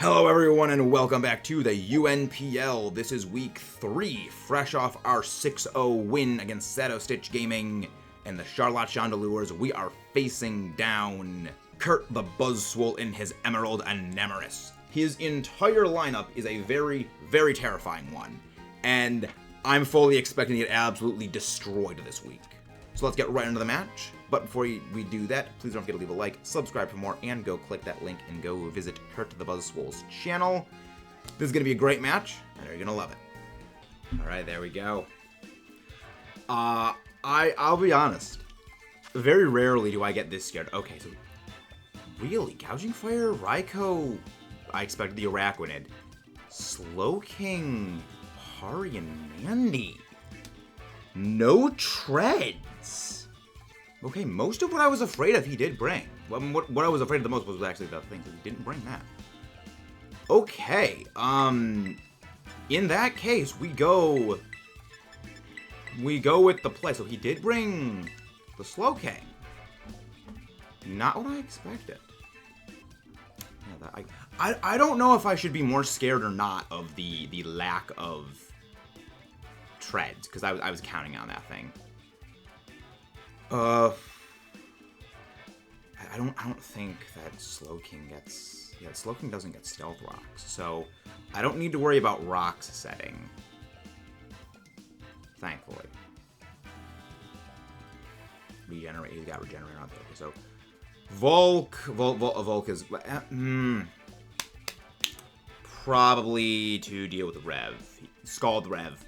Hello everyone and welcome back to the UNPL. This is week 3, fresh off our 6-0 win against Shadow Stitch Gaming and the Charlotte Chandelures. We are facing down CurtTheBuzzwole in his Emerald Enamorus. His entire lineup is a very, very terrifying one, and I'm fully expecting to get absolutely destroyed this week. So let's get right into the match. But before we do that, please don't forget to leave a like, subscribe for more, and go click that link and go visit CurtTheBuzzwole's channel. This is going to be a great match, and you're going to love it. Alright, there we go. I'll be honest. Very rarely do I get this scared. Okay, so really? Gouging Fire, Raikou, I expected the Araquanid. Slowking, Hari, and Mandy. No treads. Okay, most of what I was afraid of he did bring. Well, what I was afraid of the most was actually the thing that he didn't bring that. Okay, in that case, we go with the play. So he did bring the Slowking. Not what I expected. Yeah, I don't know if I should be more scared or not of the lack of treads, because I was counting on that thing. I don't think that Slowking gets... Yeah, Slowking doesn't get Stealth Rocks, so I don't need to worry about Rocks setting. Thankfully. Regenerate, he's got Regenerate on there. So, Volk is... probably to deal with Rev. Scald Rev.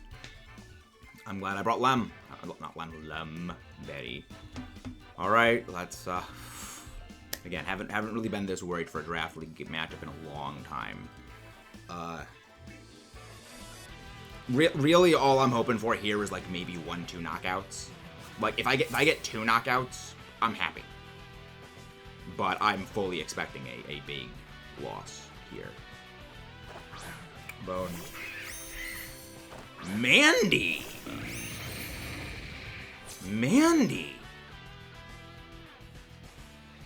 I'm glad I brought Lem. Not Lem, Lem. Betty. Alright, let's, again, haven't really been this worried for a draft league matchup in a long time. Really all I'm hoping for here is, like, maybe 1-2 knockouts. Like, if I get 2 knockouts, I'm happy. But I'm fully expecting a big loss here. Bone. Mandy! Mandy!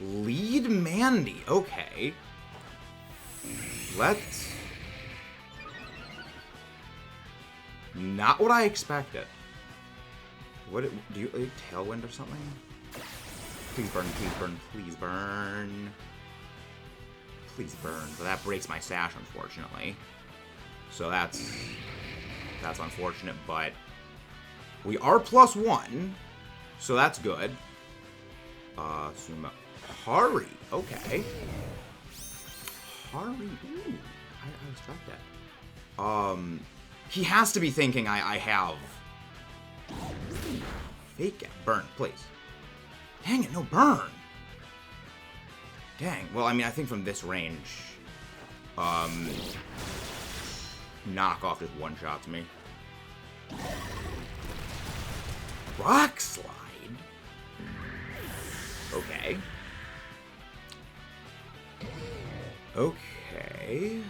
Lead Mandy. Okay. Let's... Not what I expected. What do you like Tailwind or something? Please burn, please burn, please burn. Please burn. But that breaks my sash, unfortunately. So that's unfortunate, but we are +1, so that's good. Suma. Hari, okay. Hari, ooh, I respect that. He has to be thinking I have... Fake it. Burn, please. Dang it, no burn. Dang, well, I mean, I think from this range, Knockoff just one-shots me. Rock Slide? Okay. Okay.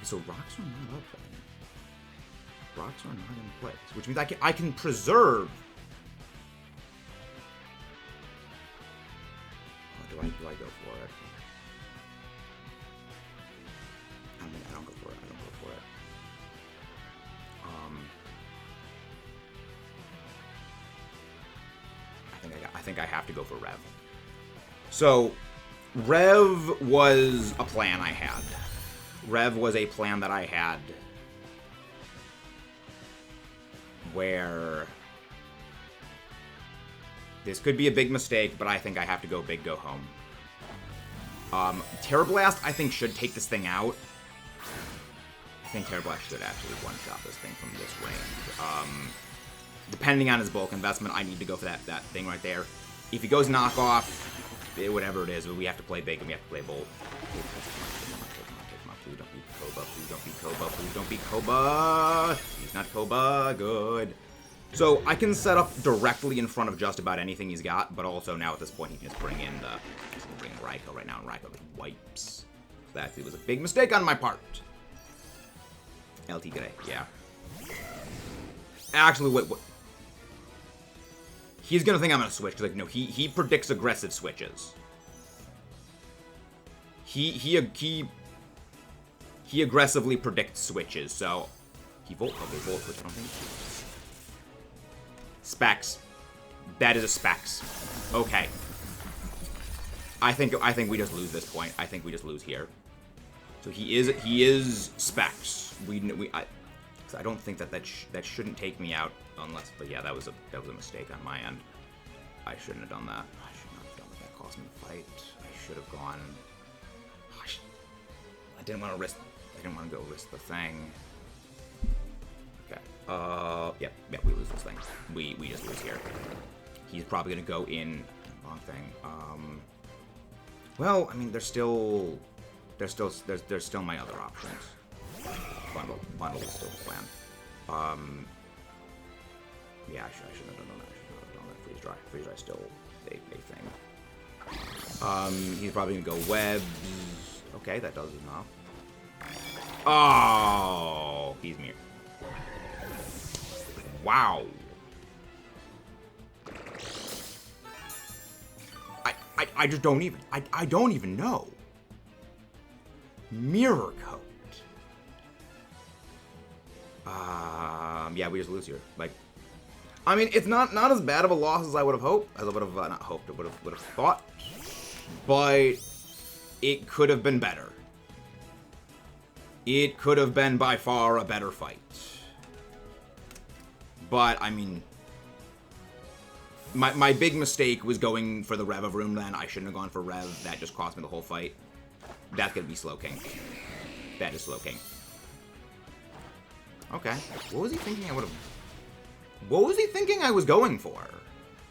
So rocks are not up then. Rocks are not in place, which means I can preserve. Do I go for it? I mean, I don't go for it. I don't go for it. I think I have to go for Rev. So, Rev was a plan I had. Rev was a plan that I had where this could be a big mistake, but I think I have to go big, go home. Terrablast, I think, should take this thing out. I think Terrablast should actually one-shot this thing from this range. Depending on his bulk investment, I need to go for that thing right there. If he goes knockoff, whatever it is, we have to play big and we have to play bold. Please don't be Koba, please don't be Koba, please don't be Koba. He's not Koba, good. So I can set up directly in front of just about anything he's got, but also now at this point he can just bring in Raikou right now, and Raikou just wipes. So that was a big mistake on my part. LT Gray, yeah. Actually, wait. He's gonna think I'm gonna switch, because, like, no, he predicts aggressive switches. He aggressively predicts switches, so... He Volt, okay, Volt switch, I don't think. Specs. That is a Specs. Okay. I think we just lose this point. I think we just lose here. So he is Specs. I don't think that shouldn't take me out unless, but yeah, that was a mistake on my end. I shouldn't have done that. I should not have done that. That cost me a fight. I should have gone. I didn't want to risk. I didn't want to go risk the thing. Okay. Yep. We lose this thing. We just lose here. He's probably gonna go in. Wrong thing. Well, I mean, there's still my other options. Bundle is still the plan. Yeah, I shouldn't have done that. I should not have done that. Freeze dry. Freeze dry still a thing. He's probably gonna go webs. Okay, that does enough. Oh, he's me. Wow. I just don't even. I don't even know. Mirror coat. Yeah, we just lose here. Like, I mean, it's not as bad of a loss as I would have hoped. As I would have not hoped. I would have thought. But it could have been better. It could have been by far a better fight. But I mean, my big mistake was going for the Rev of Room. Then I shouldn't have gone for Rev. That just cost me the whole fight. That's gonna be Slowking. That is Slowking. Okay. What was he thinking I would have... What was he thinking I was going for?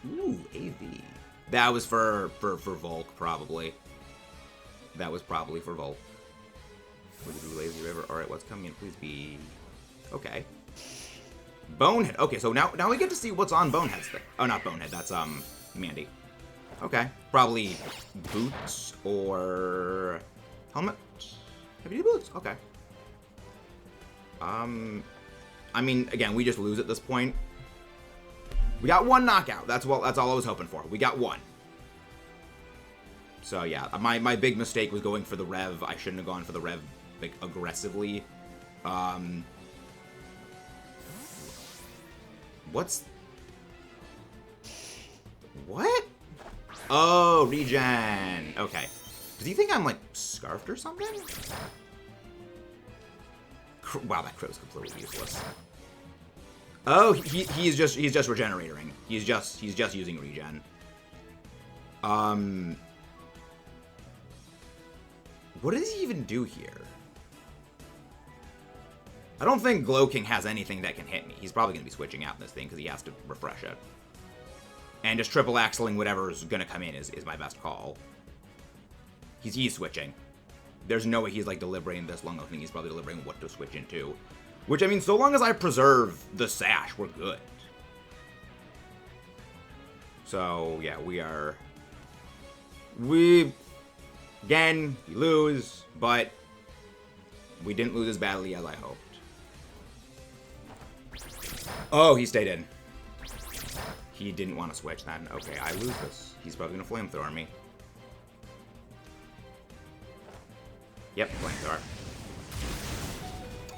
Ooh, AV. That was for Volk, probably. That was probably for Volk. Would you do Lazy River? Alright, what's coming in? Please be... Okay. Bonehead. Okay, so now we get to see what's on Bonehead's thing. Oh, not Bonehead. That's, Mandy. Okay. Probably boots or... helmet? Heavy boots? Okay. I mean, again, we just lose at this point. We got one knockout. That's all I was hoping for. We got one. So yeah, my big mistake was going for the Rev. I shouldn't have gone for the Rev, like, aggressively. What's... What? Oh, regen. Okay. Does he think I'm, like, scarfed or something? Wow, that crow's completely useless. Oh, he's just regenerating. He's just using regen. What does he even do here? I don't think Glowking has anything that can hit me. He's probably gonna be switching out this thing because he has to refresh it. And just triple axling whatever's gonna come in is my best call. He's switching. There's no way he's, like, deliberating this long. I think he's probably deliberating what to switch into. Which, I mean, so long as I preserve the sash, we're good. So, yeah, again, we lose, but we didn't lose as badly as I hoped. Oh, he stayed in. He didn't want to switch then. Okay, I lose this. He's probably going to flamethrower me. Yep, flamethrower.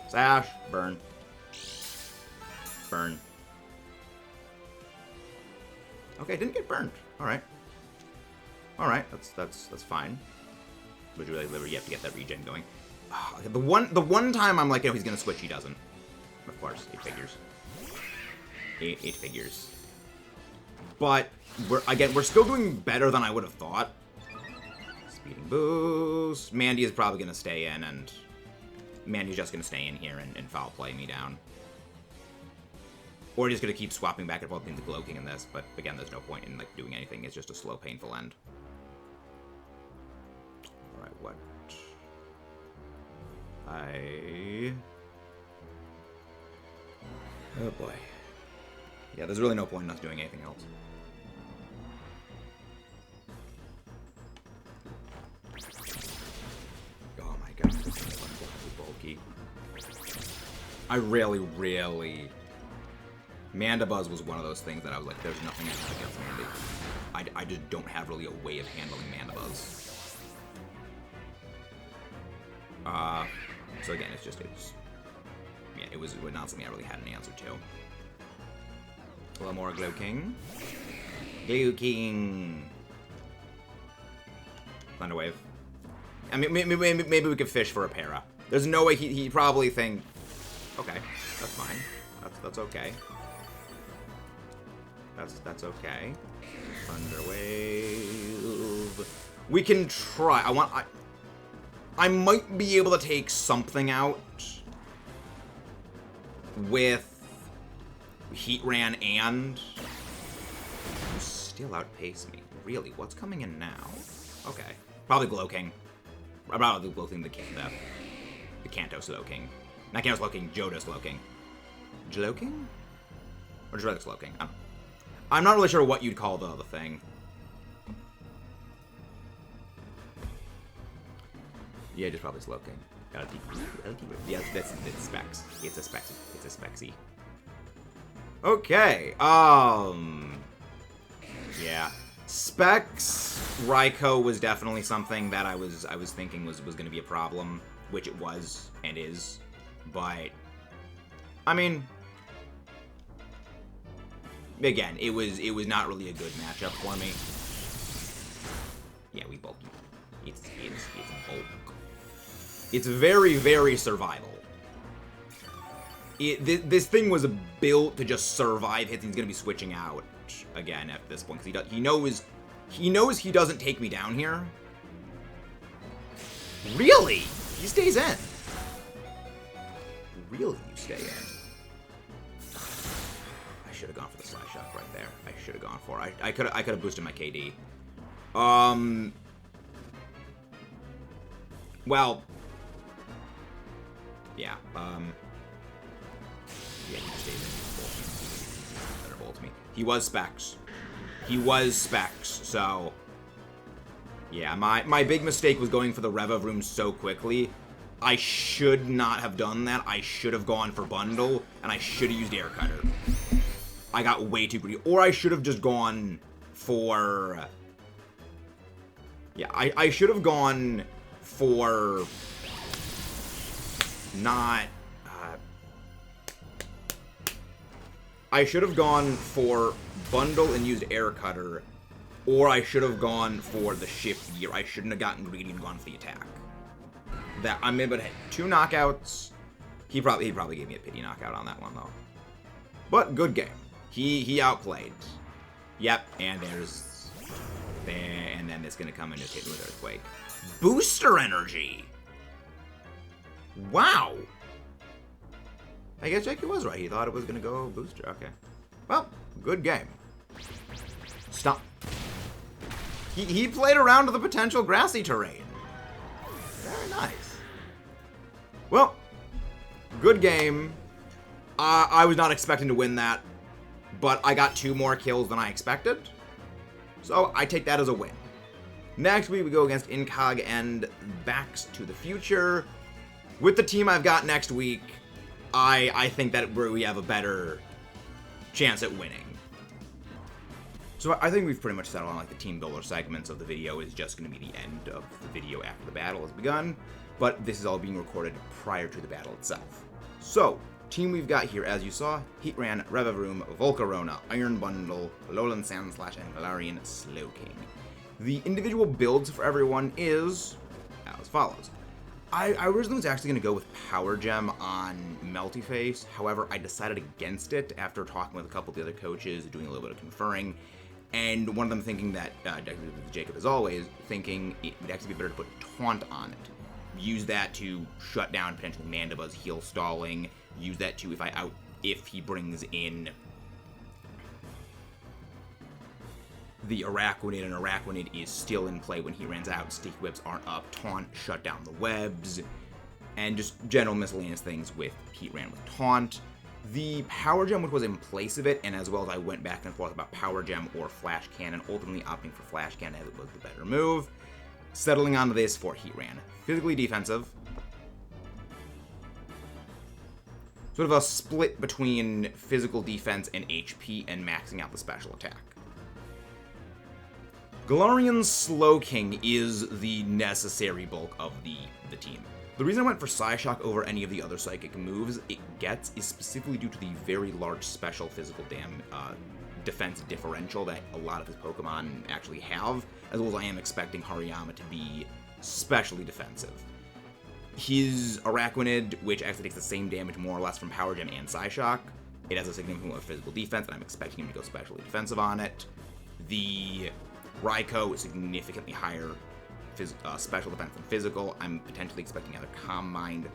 Sash, burn. Burn. Okay, didn't get burned. Alright. Alright, that's fine. Would you really live? You have to get that regen going. Oh, the one time I'm like, oh, he's gonna switch, he doesn't. Of course, 8 figures. 8 figures. But we're still doing better than I would have thought. Speeding boost. Mandy is probably gonna stay in, and Mandy's just gonna stay in here and foul play me down. Or he's gonna keep swapping back and forth into Glowking in this, but again, there's no point in, like, doing anything. It's just a slow, painful end. Alright, what? Oh boy. Yeah, there's really no point in us doing anything else. Oh my god, this is unbelievably bulky. I really Mandibuzz was one of those things that I was like, there's nothing I can do against Mandy. I just don't have really a way of handling Mandibuzz. So again, yeah, it was not something I really had an answer to. A little more Glowking. Glowking. Thunderwave. I mean, maybe we could fish for a para. There's no way he'd probably think, okay, that's fine. That's okay. That's okay. Thunderwave. We can try. I might be able to take something out with Heatran and you still outpace me. Really? What's coming in now? Okay. Probably Glowking. Probably Glowking the Kanto Slowking. Not Kanto Slowking, Johto Slowking. Glowking? Or just rather Slowking? I'm not really sure what you'd call the other thing. Yeah, just probably Slowking. Yeah, it's Specs. It's a Spexy. Okay, yeah. Specs Raikou was definitely something that I was thinking was going to be a problem, which it was and is, but I mean, again, it was not really a good matchup for me. Yeah, we bulky. It's bulk. It's very, very survival. This thing was built to just survive hits. He's gonna be switching out again at this point because he knows he doesn't take me down here. Really? He stays in. Really, you stay in. I should have gone for the Slash Shock right there. I should have gone for it. I could have boosted my KD. Well. Yeah. Yeah, he just stays in. Thunderbolt me. He was Specs. So yeah, my big mistake was going for the Revavroom so quickly. I should not have done that. I should have gone for Bundle, and I should have used Air Cutter. I got way too greedy. Or I should have just gone for... Yeah, I should have gone for... Not... I should have gone for Bundle and used Air Cutter, or I should have gone for the Shift Gear. I shouldn't have gotten greedy and gone for the attack. That I'm able to hit 2 knockouts. He probably gave me a pity knockout on that one though. But good game. He outplayed. Yep, and and then it's gonna come and just hit me with Earthquake. Booster energy. Wow. I guess Jakey was right. He thought it was gonna go booster. Okay. Well, good game. Stop. He played around with the potential grassy terrain. Very nice. Well, good game. I was not expecting to win that, but I got 2 more kills than I expected. So I take that as a win. Next week we go against Incog and Backs to the Future. With the team I've got next week, I think that we have a better chance at winning. So I think we've pretty much settled on like the team builder segments of the video is just going to be the end of the video after the battle has begun, but this is all being recorded prior to the battle itself. So, team we've got here, as you saw, Heatran, Revavroom, Volcarona, Iron Bundle, Alolan Sandslash, and Galarian Slowking. The individual builds for everyone is as follows. I originally was actually going to go with Power Gem on Melty Face. However, I decided against it after talking with a couple of the other coaches, doing a little bit of conferring, and one of them thinking that, Jacob as always, thinking it would actually be better to put Taunt on it. Use that to shut down potential Mandibuzz heal stalling. Use that to, if he brings in the Araquanid, and Araquanid is still in play when he runs out, Sticky Webs aren't up, Taunt, shut down the webs, and just general miscellaneous things with Heatran with Taunt. The Power Gem, which was in place of it, and as well as I went back and forth about Power Gem or Flash Cannon, ultimately opting for Flash Cannon as it was the better move. Settling onto this for Heatran. Physically defensive. sort of a split between physical defense and HP and maxing out the special attack. Galarian's Slowking is the necessary bulk of the team. The reason I went for Psyshock over any of the other psychic moves it gets is specifically due to the very large special physical defense differential that a lot of his Pokemon actually have, as well as I am expecting Hariyama to be specially defensive. His Araquanid, which actually takes the same damage more or less from Power Gem and Psyshock, it has a significant amount of physical defense, and I'm expecting him to go specially defensive on it. The Raikou is significantly higher special defense than physical. I'm potentially expecting either Calm Mind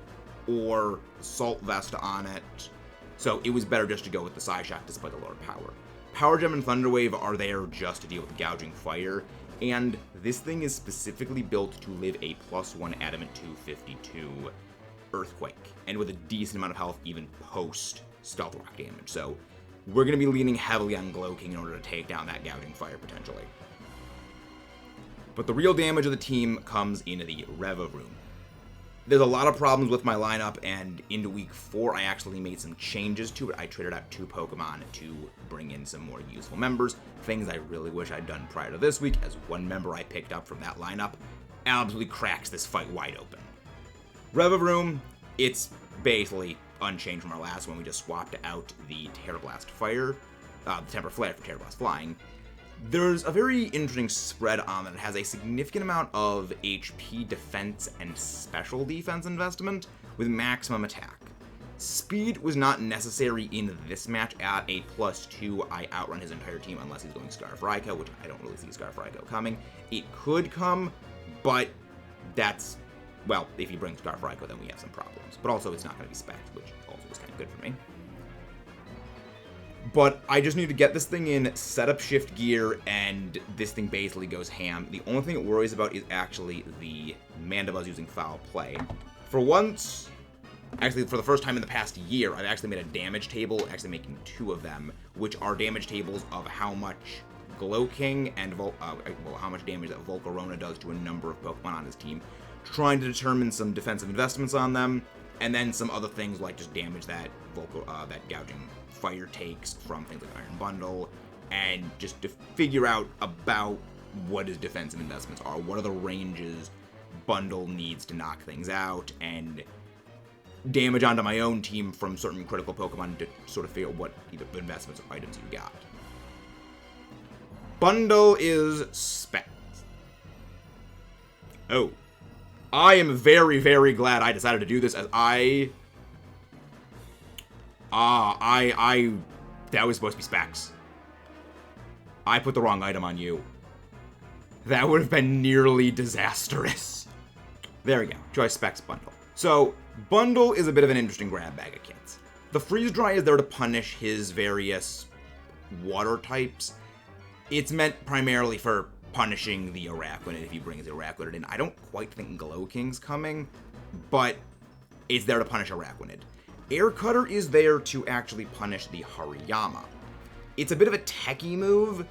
or Assault Vest on it. So it was better just to go with the Psyshock despite the lower power. Power Gem and Thunder Wave are there just to deal with Gouging Fire, and this thing is specifically built to live a +1 Adamant 252 Earthquake, and with a decent amount of health even post Stealth Rock damage. So we're going to be leaning heavily on Glowking in order to take down that Gouging Fire potentially. But the real damage of the team comes into the Revavroom. There's a lot of problems with my lineup, and into week 4, I actually made some changes to it. I traded out 2 Pokemon to bring in some more useful members, things I really wish I'd done prior to this week, as one member I picked up from that lineup absolutely cracks this fight wide open. Revavroom, it's basically unchanged from our last one. We just swapped out the Terrablast Fire, the Temper Flare for Terrablast Flying. There's a very interesting spread on that. It has a significant amount of HP defense and special defense investment with maximum attack. Speed was not necessary in this match. At a +2, I outrun his entire team unless he's going Scarf Raikou, which I don't really see Scarf Raikou coming. It could come, but that's, well, if he brings Scarf Raikou, then we have some problems. But also, it's not going to be Specs, which also was kind of good for me. But I just need to get this thing in, set up shift gear, and this thing basically goes ham. The only thing it worries about is actually the Mandibuzz using Foul Play. For once, actually for the first time in the past year, I've actually made a damage table, actually making 2 of them, which are damage tables of how much Glowking and how much damage that Volcarona does to a number of Pokemon on his team, trying to determine some defensive investments on them, and then some other things like just damage that that Gouging Fire takes from things like Iron Bundle, and just to figure out about what his defensive investments are, what are the ranges Bundle needs to knock things out, and damage onto my own team from certain critical Pokemon to sort of figure out what either investments or items you got. Bundle is Specs. Oh. I am very, very glad I decided to do this, as that was supposed to be Specs. I put the wrong item on you. That would have been nearly disastrous. There we go. Choice Specs Bundle. So, Bundle is a bit of an interesting grab bag of kits. The Freeze Dry is there to punish his various water types. It's meant primarily for punishing the Araquanid if he brings the Araquanid in. I don't quite think Glowking's coming, but it's there to punish Araquanid. Air Cutter is there to actually punish the Hariyama. It's a bit of a techie move,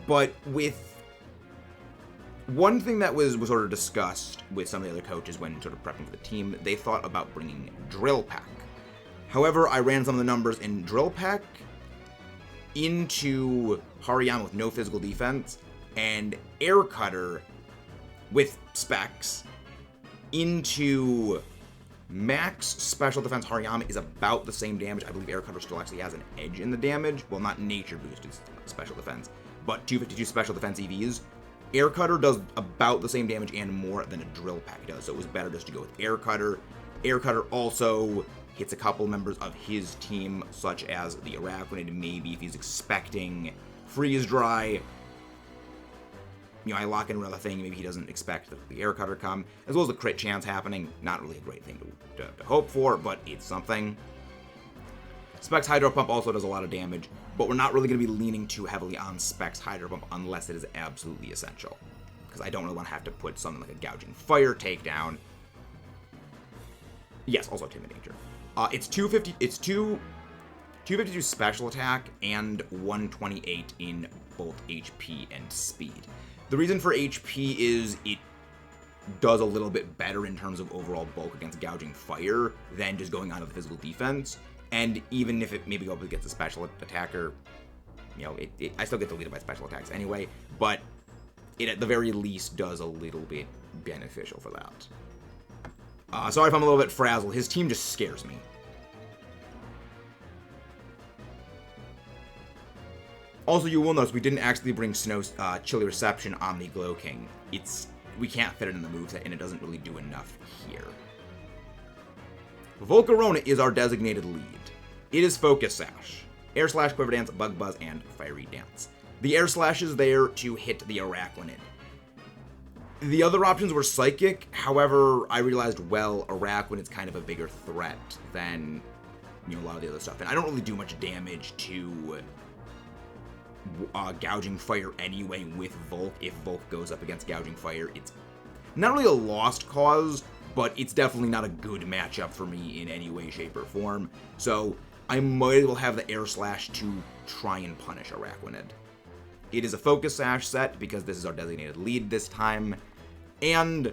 but with one thing that was sort of discussed with some of the other coaches when sort of prepping for the team, they thought about bringing Drill Peck. However, I ran some of the numbers in Drill Peck into Hariyama with no physical defense, and Air Cutter with Specs into max special defense Hariyama is about the same damage. I believe Air Cutter still actually has an edge in the damage. Well, not nature boosted special defense, but 252 special defense EVs. Air Cutter does about the same damage and more than a Drill Peck does, so it was better just to go with Air Cutter. Air Cutter also hits a couple members of his team, such as the Araquanid, maybe if he's expecting Freeze Dry. You know, I lock in another thing, maybe he doesn't expect the Air Cutter come, as well as the crit chance happening. Not really a great thing to hope for, but it's something. Specs Hydro Pump also does a lot of damage, but we're not really going to be leaning too heavily on Specs Hydro Pump unless it is absolutely essential, because I don't really want to have to put something like a Gouging Fire takedown. Yes, also Timid Nature. It's 252 special attack and 128 in both HP and speed. The reason for HP is it does a little bit better in terms of overall bulk against Gouging Fire than just going onto the physical defense. And even if it maybe goes up against a special attacker, you know, I still get deleted by special attacks anyway, but it at the very least does a little bit beneficial for that. Sorry if I'm a little bit frazzled. His team just scares me. Also, you will notice we didn't actually bring Chilly Reception on the Glow King. We can't fit it in the moveset, and it doesn't really do enough here. Volcarona is our designated lead. It is Focus Sash, Air Slash, Quiver Dance, Bug Buzz, and Fiery Dance. The Air Slash is there to hit the Araquanid. The other options were Psychic, however, I realized, well, Araquanid's kind of a bigger threat than, you know, a lot of the other stuff. And I don't really do much damage to Gouging Fire anyway with Volk. If Volk goes up against Gouging Fire, it's not really a lost cause, but it's definitely not a good matchup for me in any way, shape, or form. So I might as well have the Air Slash to try and punish Araquanid. It is a Focus Sash set because this is our designated lead this time, and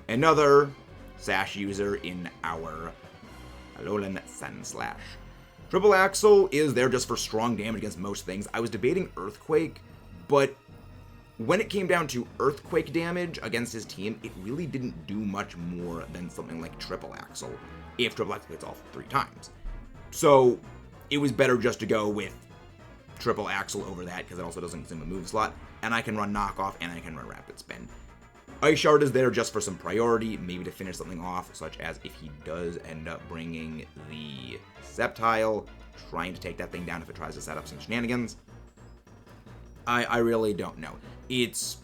another Sash user in our Alolan Sandslash. Triple Axle is there just for strong damage against most things. I was debating Earthquake, but when it came down to Earthquake damage against his team, it really didn't do much more than something like Triple Axle, if Triple Axle hits all 3 times. So it was better just to go with Triple Axle over that, because it also doesn't consume a move slot, and I can run Knockoff, and I can run Rapid Spin. Ice Shard is there just for some priority, maybe to finish something off, such as if he does end up bringing the Sceptile, trying to take that thing down if it tries to set up some shenanigans. I really don't know. It's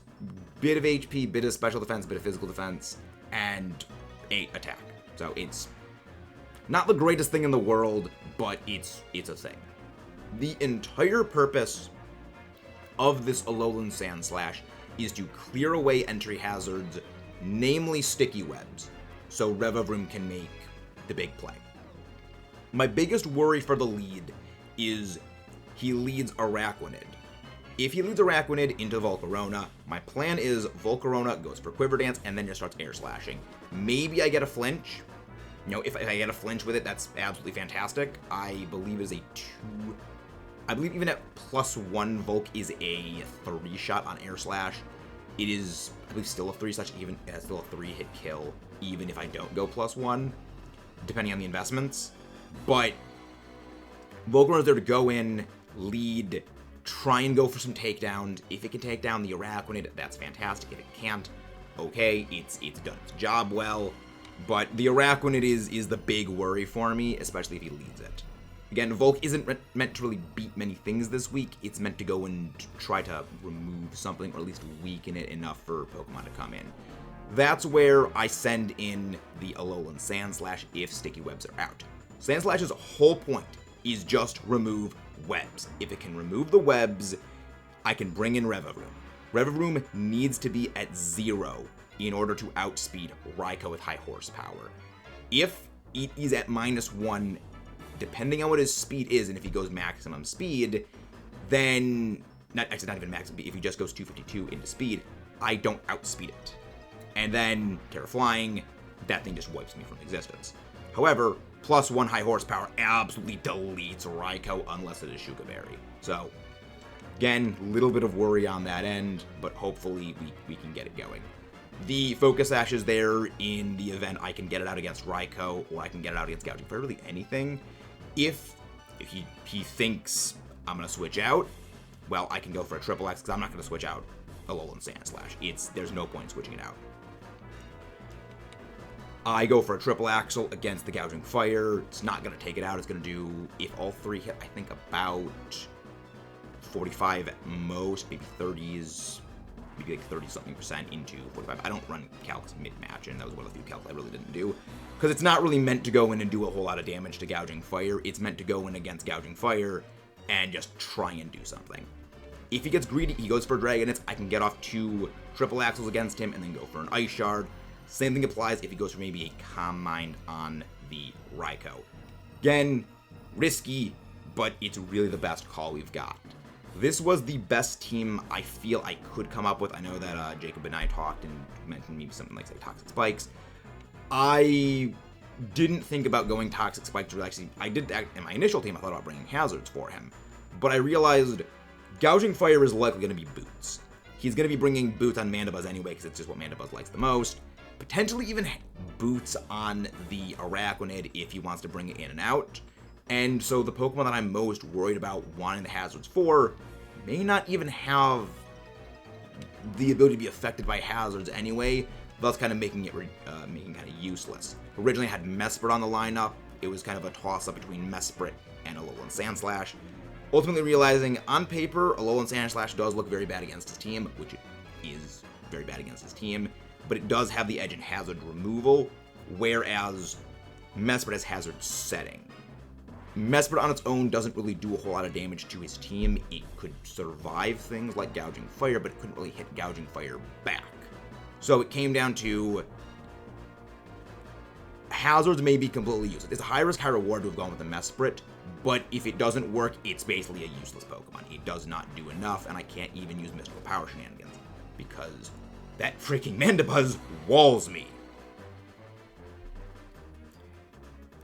bit of HP, bit of special defense, bit of physical defense, and 8 attack. So it's not the greatest thing in the world, but it's a thing. The entire purpose of this Alolan Sandslash is to clear away entry hazards, namely sticky webs, so Revavroom can make the big play. My biggest worry for the lead is he leads Araquanid. If he leads Araquanid into Volcarona, my plan is Volcarona goes for Quiver Dance and then just starts Air Slashing. Maybe I get a flinch. You know, if I get a flinch with it, that's absolutely fantastic. I believe is a 2... I believe even at +1, Volk is a 3-shot on Air Slash. It is, I believe, still a 3-slash, even it's still a 3-hit kill, even if I don't go +1, depending on the investments. But Volcarona is there to go in, lead, try and go for some takedowns. If it can take down the Araquanid, that's fantastic. If it can't, okay, it's done its job well. But the Araquanid is the big worry for me, especially if he leads it. Again, Volk isn't meant to really beat many things this week. It's meant to go and try to remove something, or at least weaken it enough for Pokemon to come in. That's where I send in the Alolan Sandslash if sticky webs are out. Sandslash's whole point is just remove webs. If it can remove the webs, I can bring in Revavroom. Revavroom needs to be at 0 in order to outspeed Raikou with high horsepower. If it is at -1, depending on what his speed is, and if he goes maximum speed, then, not even maximum speed, if he just goes 252 into speed, I don't outspeed it. And then, Terra Flying, that thing just wipes me from existence. However, +1 high horsepower absolutely deletes Raikou unless it is Shuka Berry. So, again, a little bit of worry on that end, but hopefully we can get it going. The Focus Sash is there in the event I can get it out against Raikou, or I can get it out against Gouging Fire, really anything. If he thinks I'm going to switch out, well, I can go for a Triple X, because I'm not going to switch out Alolan Sandslash. There's no point in switching it out. I go for a Triple Axle against the Gouging Fire. It's not going to take it out. It's going to do, if all 3 hit, I think about 45 at most, maybe 30s, maybe like 30-something% into 45. I don't run calcs mid-match, and that was one of the few calcs I really didn't do. Because it's not really meant to go in and do a whole lot of damage to Gouging Fire. It's meant to go in against Gouging Fire and just try and do something. If he gets greedy, he goes for Dragonite. I can get off 2 Triple Axles against him and then go for an Ice Shard. Same thing applies if he goes for maybe a Calm Mind on the Raikou. Again, risky, but it's really the best call we've got. This was the best team I feel I could come up with. I know that Jacob and I talked and mentioned maybe something like, say, Toxic Spikes. I didn't think about going Toxic Spike to actually, I did, in my initial team, I thought about bringing Hazards for him. But I realized Gouging Fire is likely going to be Boots. He's going to be bringing Boots on Mandibuzz anyway, because it's just what Mandibuzz likes the most. Potentially even Boots on the Araquanid if he wants to bring it in and out. And so the Pokemon that I'm most worried about wanting the Hazards for may not even have the ability to be affected by Hazards anyway, thus kind of making it kind of useless. Originally I had Mesprit on the lineup. It was kind of a toss-up between Mesprit and Alolan Sandslash. Ultimately realizing, on paper, Alolan Sandslash does look very bad against his team, which it is very bad against his team, but it does have the edge in Hazard removal, whereas Mesprit has Hazard setting. Mesprit on its own doesn't really do a whole lot of damage to his team. It could survive things like Gouging Fire, but it couldn't really hit Gouging Fire back. So it came down to Hazards may be completely useless. It's a high risk, high reward to have gone with the Mesprit, but if it doesn't work, it's basically a useless Pokemon. It does not do enough, and I can't even use Mystical Power shenanigans, because that freaking Mandibuzz walls me.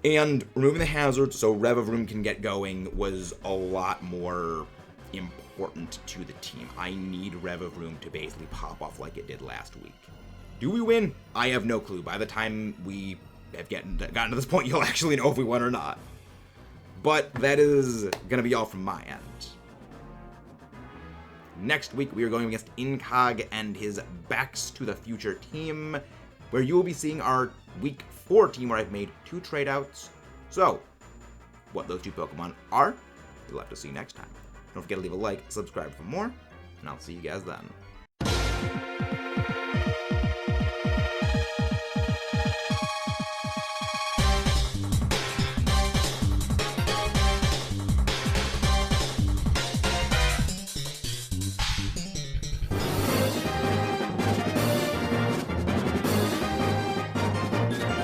And removing the Hazards so Revavroom can get going was a lot more important to the team. I need Revavroom to basically pop off like it did last week. Do we win? I have no clue. By the time we have gotten to this point, you'll actually know if we won or not. But that is going to be all from my end. Next week, we are going against Incog and his Backs to the Future team, where you will be seeing our Week 4 team where I've made 2 trade-outs. So, what those 2 Pokemon are, you'll have to see next time. Don't forget to leave a like, subscribe for more, and I'll see you guys then.